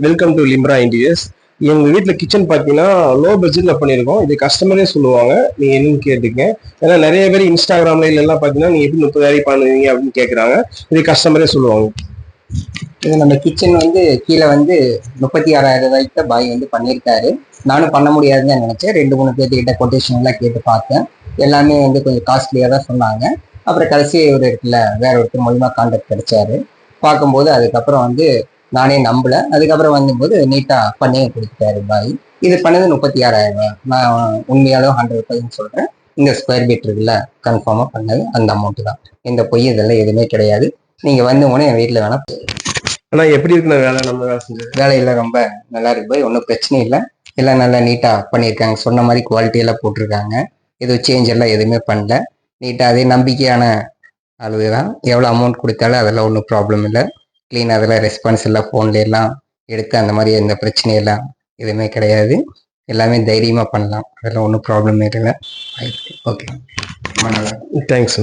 Welcome to Limra interiors. எங்க வீட்டில் kitchen பார்த்தீங்கன்னா லோ பட்ஜெட்ல பண்ணியிருக்கோம். இது கஸ்டமரே சொல்லுவாங்க, நீங்க என்னன்னு கேட்டுங்க. ஏன்னா நிறைய பேர் இன்ஸ்டாகிராம்ல எல்லாம் பார்த்தீங்கன்னா நீங்க எப்படி 30,000 பண்ணுவீங்க அப்படின்னு கேட்குறாங்க. இது கஸ்டமரே சொல்லுவாங்க. இது நம்ம கிச்சன் வந்து கீழே வந்து 36,000 ரூபாய்க்கு பாய் வந்து பண்ணியிருக்காரு. நானும் பண்ண முடியாதுன்னு தான் நினைச்சேன். 2-3 பேர்த்துக்கிட்ட கொட்டேஷன் எல்லாம் கேட்டு பார்த்தேன். எல்லாமே வந்து கொஞ்சம் காஸ்ட்லியாக தான் சொன்னாங்க. அப்புறம் கடைசி ஒரு இடத்துல வேற ஒருத்தர் மூலியமா கான்டாக்ட் கிடைச்சாரு. பார்க்கும்போது அதுக்கப்புறம் வந்து நானே நம்பல. அதுக்கப்புறம் வந்தபோது நீட்டா பண்ணி கொடுத்துட்டாரு பாய். இது பண்ணது 36,000 ரூபாய். நான் உண்மையாலும் 100% சொல்றேன். இந்த ஸ்கொயர் ஃபீட் இருக்குல்ல, கன்ஃபார்மா பண்ணது அந்த அமௌண்ட் தான். இந்த பொய் இதெல்லாம் எதுவுமே கிடையாது. நீங்க வந்து உடனே என் வீட்டுல வேணா. ஆனா எப்படி இருக்குண்ணா வேலை? நம்ம வேலை செஞ்சது வேலையெல்லாம் ரொம்ப நல்லா இருக்கு பாய். ஒன்றும் பிரச்சனை இல்லை. எல்லாம் நல்லா நீட்டா பண்ணியிருக்காங்க. சொன்ன மாதிரி குவாலிட்டி எல்லாம் போட்டிருக்காங்க. எதுவும் சேஞ்ச் எல்லாம் எதுவுமே பண்ணல. நீட்டா அதே நம்பிக்கையான அளவுதான். எவ்வளோ அமௌண்ட் கொடுத்தாலும் அதெல்லாம் ஒன்றும் ப்ராப்ளம் இல்லை. க்ளீன் அதெல்லாம் ரெஸ்பான்ஸ் எல்லாம் ஃபோன்ல எல்லாம் எடுத்து அந்த மாதிரி எந்த பிரச்சனையெல்லாம் எதுவுமே கிடையாது. எல்லாமே தைரியமாக பண்ணலாம். அதெல்லாம் ஒன்றும் ப்ராப்ளமே இல்லை. ஓகே, ரொம்ப நல்லா. தேங்க்ஸ்.